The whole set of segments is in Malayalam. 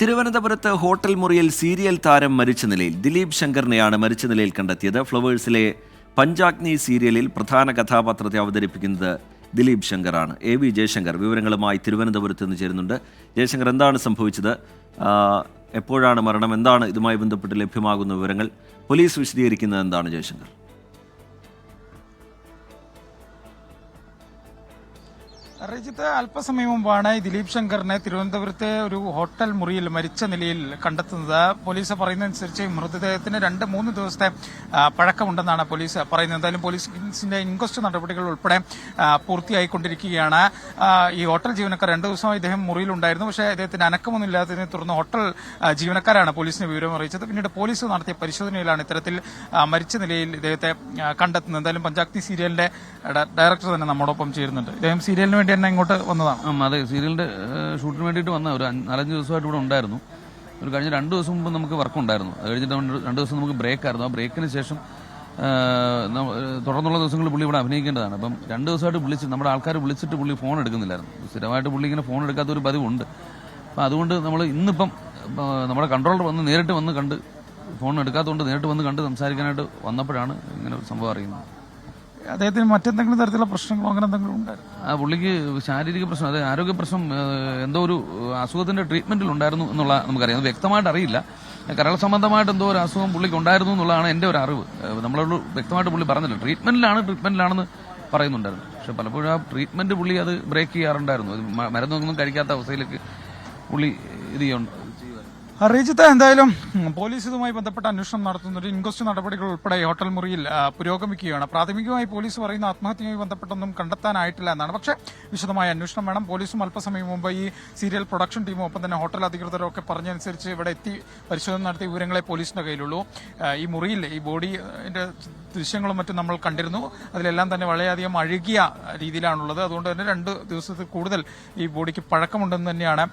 തിരുവനന്തപുരത്ത് ഹോട്ടൽ മുറിയിൽ സീരിയൽ താരം മരിച്ച നിലയിൽ ദിലീപ് ശങ്കറിനെയാണ് മരിച്ച നിലയിൽ കണ്ടെത്തിയത്. ഫ്ലവേഴ്സിലെ പഞ്ചാഗ്നി സീരിയലിൽ പ്രധാന കഥാപാത്രത്തെ അവതരിപ്പിക്കുന്നത് ദിലീപ് ശങ്കറാണ്. AV ജയശങ്കർ വിവരങ്ങളുമായി തിരുവനന്തപുരത്ത് നിന്ന് ചേരുന്നുണ്ട്. ജയശങ്കർ, എന്താണ് സംഭവിച്ചത്? എപ്പോഴാണ് മരണം? എന്താണ് ഇതുമായി ബന്ധപ്പെട്ട് ലഭ്യമാകുന്ന വിവരങ്ങൾ? പോലീസ് വിശദീകരിക്കുന്നത് എന്താണ് ജയശങ്കർ? രജിത്ത്, അല്പസമയം മുമ്പാണ് ദിലീപ് ശങ്കറിനെ തിരുവനന്തപുരത്തെ ഒരു ഹോട്ടൽ മുറിയിൽ മരിച്ച നിലയിൽ കണ്ടെത്തുന്നത്. പോലീസ് പറയുന്നതനുസരിച്ച് മൃതദേഹത്തിന് 2-3 ദിവസത്തെ പഴക്കമുണ്ടെന്നാണ് പോലീസ് പറയുന്നത്. എന്തായാലും പോലീസിന്റെ ഇൻക്വസ്റ്റ് നടപടികൾ ഉൾപ്പെടെ പൂർത്തിയായിക്കൊണ്ടിരിക്കുകയാണ്. ഈ ഹോട്ടൽ ജീവനക്കാർ 2 ദിവസമായി ഇദ്ദേഹം മുറിയിലുണ്ടായിരുന്നു. പക്ഷേ ഇദ്ദേഹത്തിന് അനക്കമൊന്നുമില്ലാത്തതിനെ തുടർന്ന് ഹോട്ടൽ ജീവനക്കാരാണ് പോലീസിനെ വിവരം അറിയിച്ചത്. പിന്നീട് പോലീസ് നടത്തിയ പരിശോധനയിലാണ് ഇത്തരത്തിൽ മരിച്ച നിലയിൽ ഇദ്ദേഹത്തെ കണ്ടെത്തുന്നത്. എന്തായാലും പഞ്ചാഗ്നി സീരിയലിന്റെ ഡയറക്ടർ തന്നെ നമ്മോടൊപ്പം ചേരുന്നുണ്ട്. ഇദ്ദേഹം സീരിയലിന് വേണ്ടി തന്നെ ഇങ്ങോട്ട് വന്നതാണ്. അതെ, സീരിയലിന്റെ ഷൂട്ടിന് വേണ്ടിയിട്ട് വന്ന ഒരു 4-5 ദിവസമായിട്ട് ഇവിടെ ഉണ്ടായിരുന്നു. ഒരു കഴിഞ്ഞ 2 ദിവസം മുമ്പ് നമുക്ക് വർക്ക് ഉണ്ടായിരുന്നു. അത് കഴിഞ്ഞിട്ട് 2 ദിവസം നമുക്ക് ബ്രേക്ക് ആയിരുന്നു. ആ ബ്രേക്കിന് ശേഷം തുടർന്നുള്ള ദിവസങ്ങളിൽ പുള്ളി ഇവിടെ അഭിനയിക്കേണ്ടതാണ്. അപ്പം 2 ദിവസമായിട്ട് നമ്മുടെ ആൾക്കാർ വിളിച്ചിട്ട് പുള്ളി ഫോൺ എടുക്കുന്നില്ലായിരുന്നു. സ്ഥിരമായിട്ട് പുള്ളി ഇങ്ങനെ ഫോൺ എടുക്കാത്ത ഒരു പതിവുണ്ട്. അപ്പം അതുകൊണ്ട് നമ്മൾ ഇന്നിപ്പം നമ്മുടെ കൺട്രോളർ നേരിട്ട് വന്ന് കണ്ട്, ഫോൺ എടുക്കാത്തതുകൊണ്ട് നേരിട്ട് വന്ന് കണ്ട് സംസാരിക്കാനായിട്ട് വന്നപ്പോഴാണ് ഇങ്ങനെ ഒരു സംഭവം അറിയുന്നത്. അദ്ദേഹത്തിന് മറ്റെന്തെങ്കിലും തരത്തിലുള്ള പ്രശ്നങ്ങളോ അങ്ങനെ എന്തെങ്കിലും ഉണ്ടായിരുന്നു? പുള്ളിക്ക് ശാരീരിക പ്രശ്നം, അതായത് ആരോഗ്യ പ്രശ്നം, എന്തോ ഒരു അസുഖത്തിന്റെ ട്രീറ്റ്മെന്റിൽ ഉണ്ടായിരുന്നു എന്നുള്ള നമുക്കറിയാം. അത് വ്യക്തമായിട്ട് അറിയില്ല. കരൾ സംബന്ധമായിട്ട് എന്തോ ഒരു അസുഖം പുള്ളിക്ക് ഉണ്ടായിരുന്നു എന്നുള്ളതാണ് എന്റെ ഒരു അറിവ്. നമ്മളോട് വ്യക്തമായിട്ട് പുള്ളി പറഞ്ഞില്ല. ട്രീറ്റ്മെന്റിലാണെന്ന് പറയുന്നുണ്ടായിരുന്നു. പക്ഷെ പലപ്പോഴും ആ ട്രീറ്റ്മെന്റ് പുള്ളി അത് ബ്രേക്ക് ചെയ്യാറുണ്ടായിരുന്നു. മരുന്നൊന്നും കഴിക്കാത്ത അവസ്ഥയിലേക്ക് പുള്ളി ഇത് ചെയ്യുന്നുണ്ട്. രജിത്ത്, എന്തായാലും പോലീസ് ഇതുമായി ബന്ധപ്പെട്ട അന്വേഷണം നടത്തുന്ന ഒരു ഇൻക്വസ്റ്റ് നടപടികൾ ഉൾപ്പെടെ ഹോട്ടൽ മുറിയിൽ പുരോഗമിക്കുകയാണ്. പ്രാഥമികമായി പോലീസ് പറയുന്ന ആത്മഹത്യയുമായി ബന്ധപ്പെട്ടൊന്നും കണ്ടെത്താനായിട്ടില്ല എന്നാണ്. പക്ഷേ വിശദമായ അന്വേഷണം വേണം. പോലീസും അല്പസമയം മുമ്പ് ഈ സീരിയൽ പ്രൊഡക്ഷൻ ടീമും ഒപ്പം തന്നെ ഹോട്ടൽ അധികൃതരും ഒക്കെ പറഞ്ഞനുസരിച്ച് ഇവിടെ എത്തി പരിശോധന നടത്തിയ വിവരങ്ങളെ പോലീസിന്റെ കയ്യിലുള്ളൂ. ഈ മുറിയിൽ ഈ ബോഡിയുടെ ദൃശ്യങ്ങളും മറ്റും നമ്മൾ കണ്ടിരുന്നു. അതിലെല്ലാം തന്നെ വളരെയധികം അഴുകിയ രീതിയിലാണുള്ളത്. അതുകൊണ്ട് തന്നെ 2 ദിവസത്തിൽ കൂടുതൽ ഈ ബോഡിക്ക് പഴക്കമുണ്ടെന്ന് തന്നെയാണ്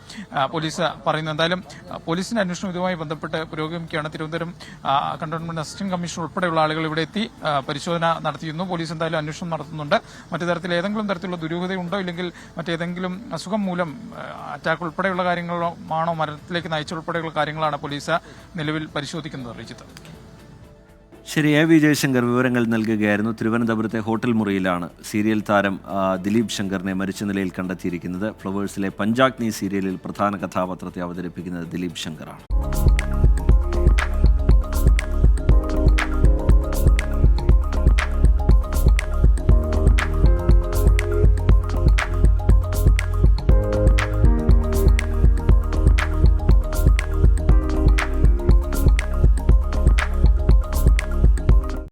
പോലീസ് പറയുന്നത്. എന്തായാലും പോലീസിന്റെ അന്വേഷണം ഇതുമായി ബന്ധപ്പെട്ട് പുരോഗമിക്കുകയാണ്. തിരുവനന്തപുരം കന്റോൺമെന്റ് അസിസ്റ്റന്റ് കമ്മീഷണർ ഉൾപ്പെടെയുള്ള ആളുകൾ ഇവിടെ എത്തി പരിശോധന നടത്തിയിരുന്നു. പോലീസ് എന്തായാലും അന്വേഷണം നടത്തുന്നുണ്ട്. മറ്റു തരത്തിൽ ഏതെങ്കിലും തരത്തിലുള്ള ദുരൂഹതയുണ്ടോ, ഇല്ലെങ്കിൽ മറ്റേതെങ്കിലും അസുഖം മൂലം അറ്റാക്ക് ഉൾപ്പെടെയുള്ള കാര്യങ്ങളാണോ മരണത്തിലേക്ക് നയിച്ചുൾപ്പെടെയുള്ള കാര്യങ്ങളാണ് പോലീസ് നിലവിൽ പരിശോധിക്കുന്നത്. റിജിത്ത്, ശരി. AV ജയശങ്കർ വിവരങ്ങൾ നൽകുകയായിരുന്നു. തിരുവനന്തപുരത്തെ ഹോട്ടൽ മുറിയിലാണ് സീരിയൽ താരം ദിലീപ് ശങ്കറിനെ മരിച്ച നിലയിൽ കണ്ടെത്തിയിരിക്കുന്നത്. ഫ്ലവേഴ്സിലെ പഞ്ചാഗ്നി സീരിയലിൽ പ്രധാന കഥാപാത്രത്തെ അവതരിപ്പിക്കുന്നത് ദിലീപ് ശങ്കറാണ്.